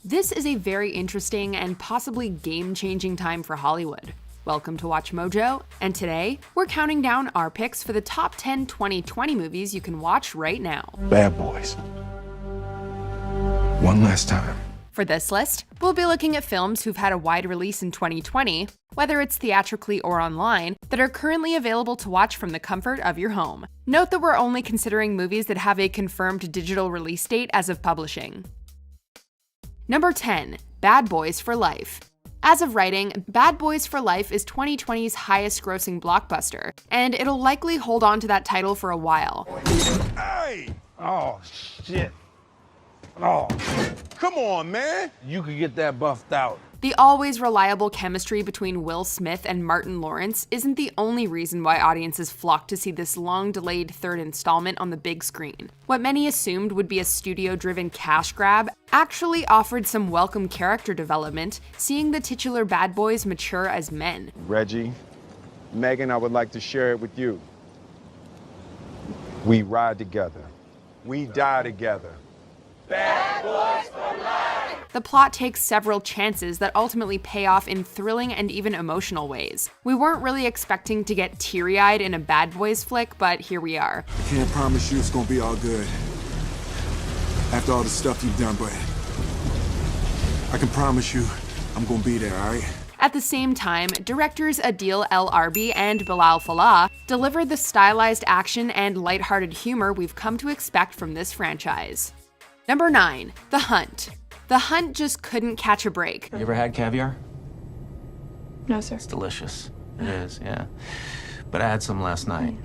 This is a very interesting and possibly game-changing time for Hollywood. Welcome to Watch Mojo, and today, we're counting down our picks for the top 10 2020 movies you can watch right now. Bad Boys. One last time. For this list, we'll be looking at films who've had a wide release in 2020, whether it's theatrically or online, that are currently available to watch from the comfort of your home. Note that we're only considering movies that have a confirmed digital release date as of publishing. Number 10. Bad Boys for Life. As of writing, Bad Boys for Life is 2020's highest-grossing blockbuster, and it'll likely hold on to that title for a while. Hey! Oh, shit. Oh, come on, man. You could get that buffed out. The always reliable chemistry between Will Smith and Martin Lawrence isn't the only reason why audiences flock to see this long-delayed third installment on the big screen. What many assumed would be a studio-driven cash grab actually offered some welcome character development, seeing the titular bad boys mature as men. Reggie, Megan, I would like to share it with you. We ride together. We die together. Bad Boys for Life! The plot takes several chances that ultimately pay off in thrilling and even emotional ways. We weren't really expecting to get teary-eyed in a Bad Boys flick, but here we are. I can't promise you it's gonna be all good after all the stuff you've done, but I can promise you I'm gonna be there, alright? At the same time, directors Adil El Arbi and Bilal Fallah delivered the stylized action and lighthearted humor we've come to expect from this franchise. Number 9. The Hunt. The Hunt just couldn't catch a break. You ever had caviar? No, sir. It's delicious. It is, yeah. But I had some last night.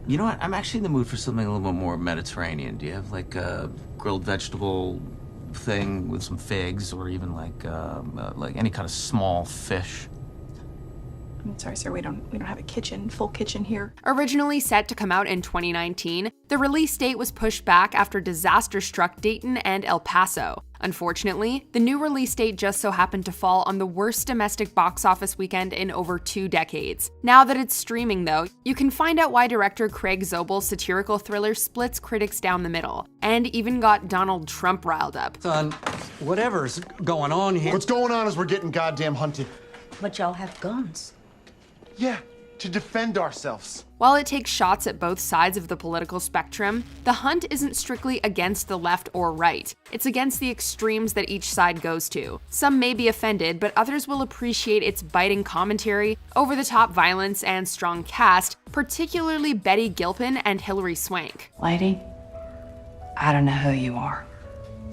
You know what? I'm actually in the mood for something a little bit more Mediterranean. Do you have like a grilled vegetable thing with some figs, or even like any kind of small fish? I'm sorry, sir. We don't have a full kitchen here. Originally set to come out in 2019, the release date was pushed back after disaster struck Dayton and El Paso. Unfortunately, the new release date just so happened to fall on the worst domestic box office weekend in over 2 decades. Now that it's streaming, though, you can find out why director Craig Zobel's satirical thriller splits critics down the middle, and even got Donald Trump riled up. Son, whatever's going on here. What's going on is we're getting goddamn hunted. But y'all have guns. Yeah, to defend ourselves. While it takes shots at both sides of the political spectrum, The Hunt isn't strictly against the left or right. It's against the extremes that each side goes to. Some may be offended, but others will appreciate its biting commentary, over-the-top violence, and strong cast, particularly Betty Gilpin and Hilary Swank. Lady, I don't know who you are.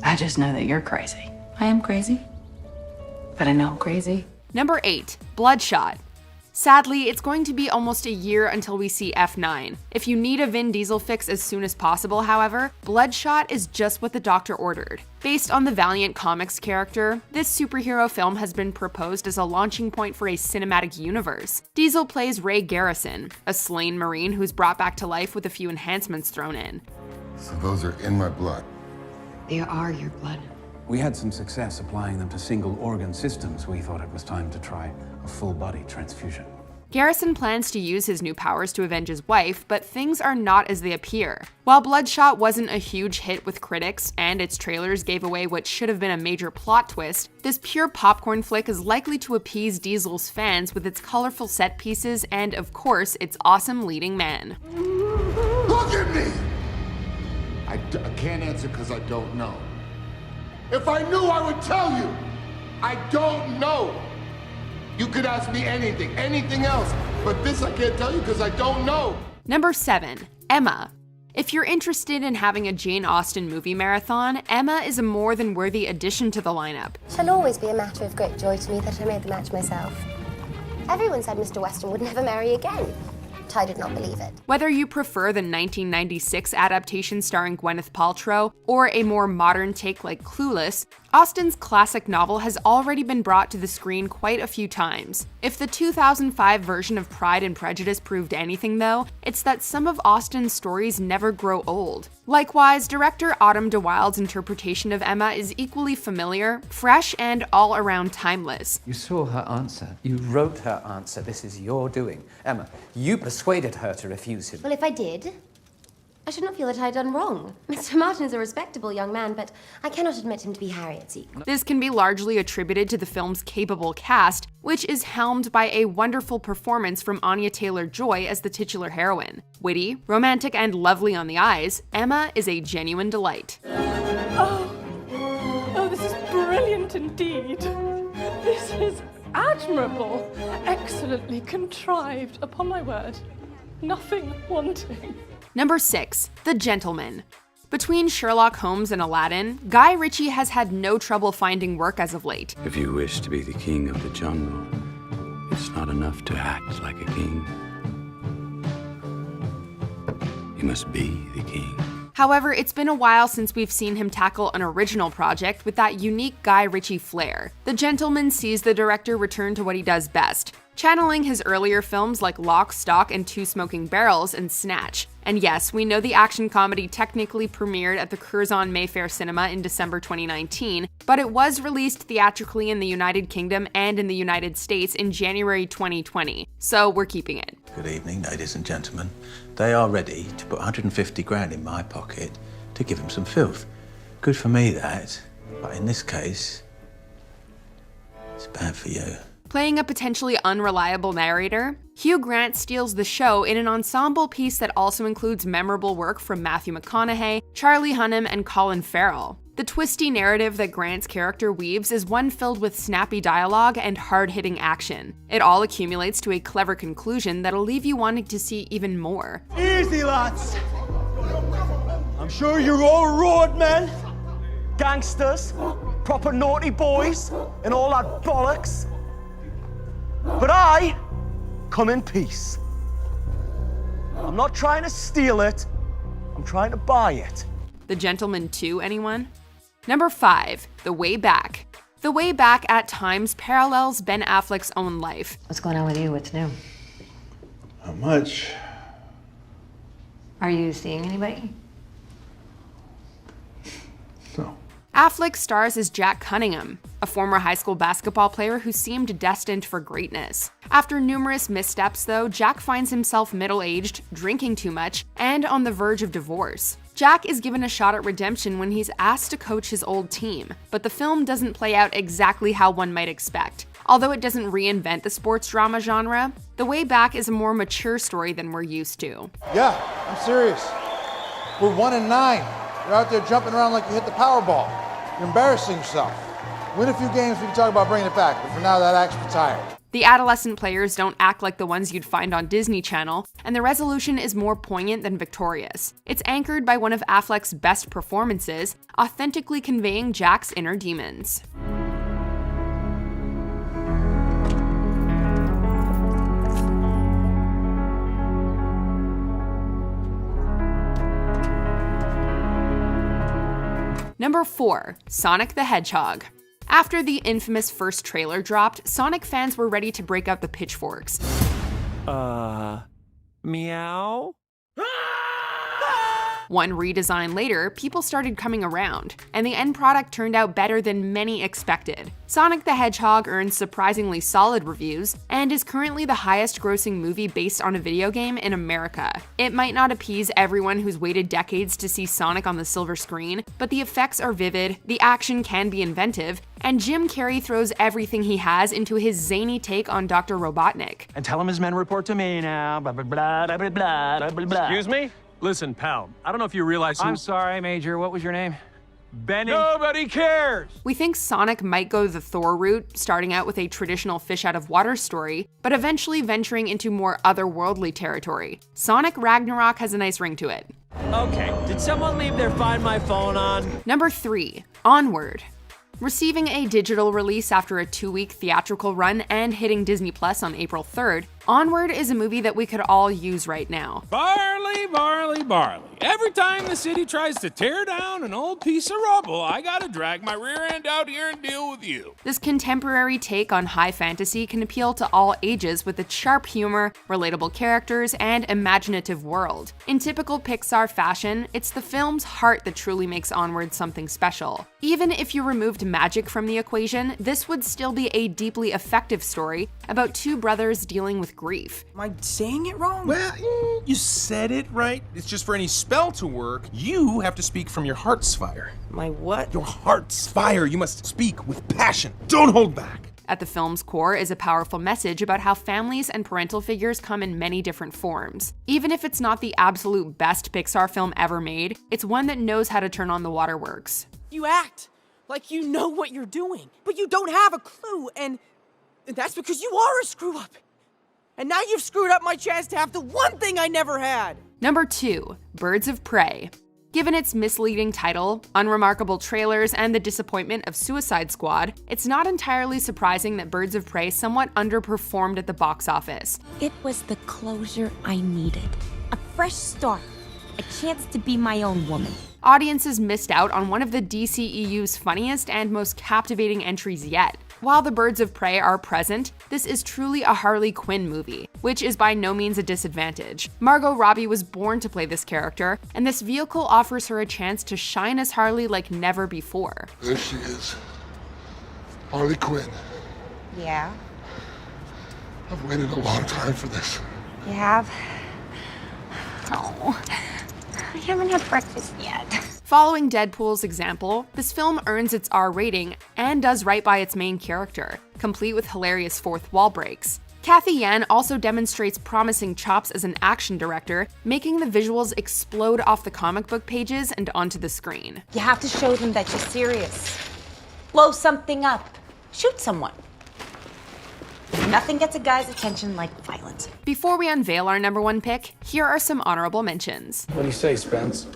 I just know that you're crazy. I am crazy, but I know I'm crazy. Number 8. Bloodshot. Sadly, it's going to be almost a year until we see F9. If you need a Vin Diesel fix as soon as possible, however, Bloodshot is just what the doctor ordered. Based on the Valiant Comics character, this superhero film has been proposed as a launching point for a cinematic universe. Diesel plays Ray Garrison, a slain Marine who's brought back to life with a few enhancements thrown in. So those are in my blood. They are your blood. We had some success applying them to single organ systems. We thought it was time to try a full body transfusion. Garrison plans to use his new powers to avenge his wife, but things are not as they appear. While Bloodshot wasn't a huge hit with critics, and its trailers gave away what should have been a major plot twist, this pure popcorn flick is likely to appease Diesel's fans with its colorful set pieces and, of course, its awesome leading man. Look at me! I can't answer because I don't know. If I knew, I would tell you. I don't know. You could ask me anything, anything else, but this I can't tell you because I don't know. Number 7. Emma. If you're interested in having a Jane Austen movie marathon, Emma is a more than worthy addition to the lineup. It shall always be a matter of great joy to me that I made the match myself. Everyone said Mr. Weston would never marry again. I did not believe it. Whether you prefer the 1996 adaptation starring Gwyneth Paltrow or a more modern take like Clueless, Austen's classic novel has already been brought to the screen quite a few times. If the 2005 version of Pride and Prejudice proved anything, though, it's that some of Austen's stories never grow old. Likewise, director Autumn de Wilde's interpretation of Emma is equally familiar, fresh, and all around timeless. You saw her answer. You wrote her answer. This is your doing. Emma, you persuaded her to refuse him. Well, if I did, I should not feel that I had done wrong. Mr. Martin is a respectable young man, but I cannot admit him to be Harriet's equal. This can be largely attributed to the film's capable cast, which is helmed by a wonderful performance from Anya Taylor-Joy as the titular heroine. Witty, romantic, and lovely on the eyes, Emma is a genuine delight. Oh, this is brilliant indeed. This is admirable, excellently contrived, upon my word. Nothing wanting. Number 6. The Gentleman. Between Sherlock Holmes and Aladdin, Guy Ritchie has had no trouble finding work as of late. If you wish to be the king of the jungle, it's not enough to act like a king. You must be the king. However, it's been a while since we've seen him tackle an original project with that unique Guy Ritchie flair. The Gentleman sees the director return to what he does best, channeling his earlier films like Lock, Stock, and Two Smoking Barrels and Snatch. And yes, we know the action comedy technically premiered at the Curzon Mayfair Cinema in December 2019, but it was released theatrically in the United Kingdom and in the United States in January 2020, so we're keeping it. Good evening, ladies and gentlemen. They are ready to put 150 grand in my pocket to give him some filth. Good for me, that, but in this case, it's bad for you. Playing a potentially unreliable narrator, Hugh Grant steals the show in an ensemble piece that also includes memorable work from Matthew McConaughey, Charlie Hunnam, and Colin Farrell. The twisty narrative that Grant's character weaves is one filled with snappy dialogue and hard-hitting action. It all accumulates to a clever conclusion that'll leave you wanting to see even more. Easy, lads. I'm sure you're all road men, gangsters, proper naughty boys, and all that bollocks. But I come in peace. I'm not trying to steal it, I'm trying to buy it. The Gentleman 2, anyone? Number 5. The Way Back. The Way Back at times parallels Ben Affleck's own life. What's going on with you? What's new? Not much. Are you seeing anybody? No. Affleck stars as Jack Cunningham, a former high school basketball player who seemed destined for greatness. After numerous missteps, though, Jack finds himself middle-aged, drinking too much, and on the verge of divorce. Jack is given a shot at redemption when he's asked to coach his old team, but the film doesn't play out exactly how one might expect. Although it doesn't reinvent the sports drama genre, The Way Back is a more mature story than we're used to. Yeah, I'm serious. We're 1-9. You're out there jumping around like you hit the Powerball. You're embarrassing yourself. Win a few games, we can talk about bringing it back, but for now, that act's retired. The adolescent players don't act like the ones you'd find on Disney Channel, and the resolution is more poignant than victorious. It's anchored by one of Affleck's best performances, authentically conveying Jack's inner demons. Number 4. Sonic the Hedgehog. After the infamous first trailer dropped, Sonic fans were ready to break out the pitchforks. Meow? One redesign later, people started coming around, and the end product turned out better than many expected. Sonic the Hedgehog earned surprisingly solid reviews, and is currently the highest-grossing movie based on a video game in America. It might not appease everyone who's waited decades to see Sonic on the silver screen, but the effects are vivid, the action can be inventive, and Jim Carrey throws everything he has into his zany take on Dr. Robotnik. And tell him his men report to me now. Blah, blah, blah, blah, blah, blah, blah, blah. Excuse me? Listen, pal, I don't know if you realize who— I'm sorry, Major. What was your name? Benny. Nobody cares! We think Sonic might go the Thor route, starting out with a traditional fish-out-of-water story, but eventually venturing into more otherworldly territory. Sonic Ragnarok has a nice ring to it. Okay, did someone leave their Find My Phone on? Number 3. Onward. Receiving a digital release after a 2-week theatrical run and hitting Disney Plus on April 3rd, Onward is a movie that we could all use right now. Barley, barley, barley. Every time the city tries to tear down an old piece of rubble, I gotta drag my rear end out here and deal with you. This contemporary take on high fantasy can appeal to all ages with its sharp humor, relatable characters, and imaginative world. In typical Pixar fashion, it's the film's heart that truly makes Onward something special. Even if you removed magic from the equation, this would still be a deeply effective story about two brothers dealing with grief. Am I saying it wrong? Well, you said it right. It's just for any spell to work, you have to speak from your heart's fire. My what? Your heart's fire. You must speak with passion. Don't hold back. At the film's core is a powerful message about how families and parental figures come in many different forms. Even if it's not the absolute best Pixar film ever made, it's one that knows how to turn on the waterworks. You act like you know what you're doing, but you don't have a clue, and that's because you are a screw-up. And now you've screwed up my chance to have the one thing I never had. Number 2, Birds of Prey. Given its misleading title, unremarkable trailers, and the disappointment of Suicide Squad, it's not entirely surprising that Birds of Prey somewhat underperformed at the box office. It was the closure I needed. A fresh start. A chance to be my own woman. Audiences missed out on one of the DCEU's funniest and most captivating entries yet. While the Birds of Prey are present, this is truly a Harley Quinn movie, which is by no means a disadvantage. Margot Robbie was born to play this character, and this vehicle offers her a chance to shine as Harley like never before. There she is. Harley Quinn. Yeah? I've waited a long time for this. You have? Oh, I haven't had breakfast yet. Following Deadpool's example, this film earns its R rating and does right by its main character, complete with hilarious fourth wall breaks. Cathy Yan also demonstrates promising chops as an action director, making the visuals explode off the comic book pages and onto the screen. You have to show them that you're serious. Blow something up. Shoot someone. Nothing gets a guy's attention like violence. Before we unveil our number 1 pick, here are some honorable mentions. What do you say, Spence?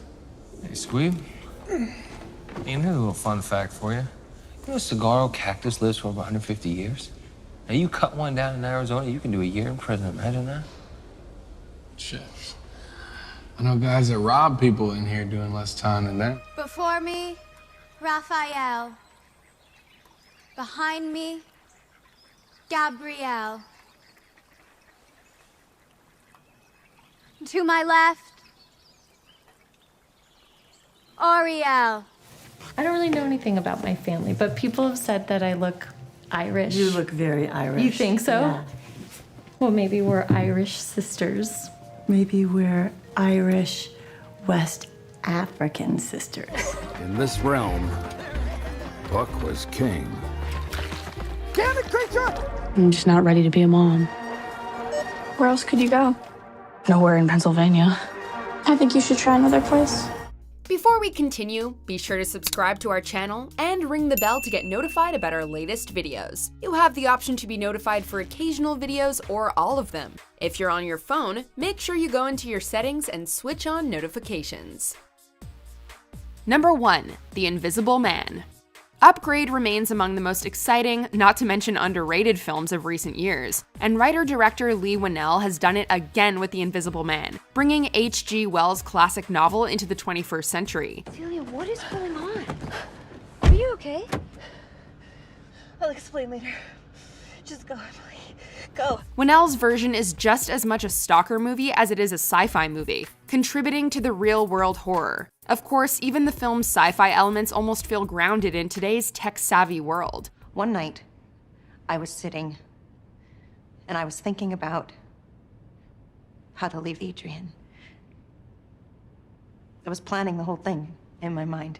Hey, Squeeb. Hey, here's a little fun fact for you. You know, saguaro cactus lives for over 150 years. Now, you cut one down in Arizona, you can do a year in prison. Imagine that. Shit. I know guys that rob people in here doing less time than that. Before me, Raphael. Behind me, Gabrielle. To my left, Ariel. I don't really know anything about my family, but people have said that I look Irish. You look very Irish. You think so? Yeah. Well, maybe we're Irish sisters. Maybe we're Irish West African sisters. In this realm, Buck was king. Damn it, creature! I'm just not ready to be a mom. Where else could you go? Nowhere in Pennsylvania. I think you should try another place. Before we continue, be sure to subscribe to our channel and ring the bell to get notified about our latest videos. You have the option to be notified for occasional videos or all of them. If you're on your phone, make sure you go into your settings and switch on notifications. Number 1, The Invisible Man. Upgrade remains among the most exciting, not to mention underrated films of recent years, and writer-director Leigh Whannell has done it again with The Invisible Man, bringing H.G. Wells' classic novel into the 21st century. Celia, what is going on? Are you okay? I'll explain later. Just go, Emily. Go. Whannell's version is just as much a stalker movie as it is a sci-fi movie, contributing to the real-world horror. Of course, even the film's sci-fi elements almost feel grounded in today's tech-savvy world. One night, I was sitting, and I was thinking about how to leave Adrian. I was planning the whole thing in my mind,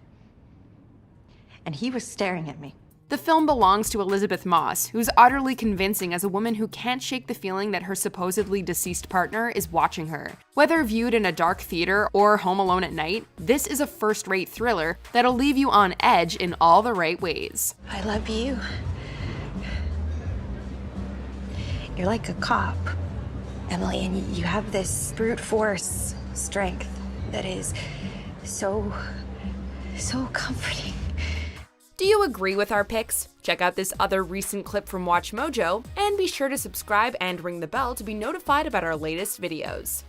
and he was staring at me. The film belongs to Elizabeth Moss, who's utterly convincing as a woman who can't shake the feeling that her supposedly deceased partner is watching her. Whether viewed in a dark theater or home alone at night, this is a first-rate thriller that'll leave you on edge in all the right ways. I love you. You're like a cop, Emily, and you have this brute force strength that is so comforting. Do you agree with our picks? Check out this other recent clip from Watch Mojo, and be sure to subscribe and ring the bell to be notified about our latest videos.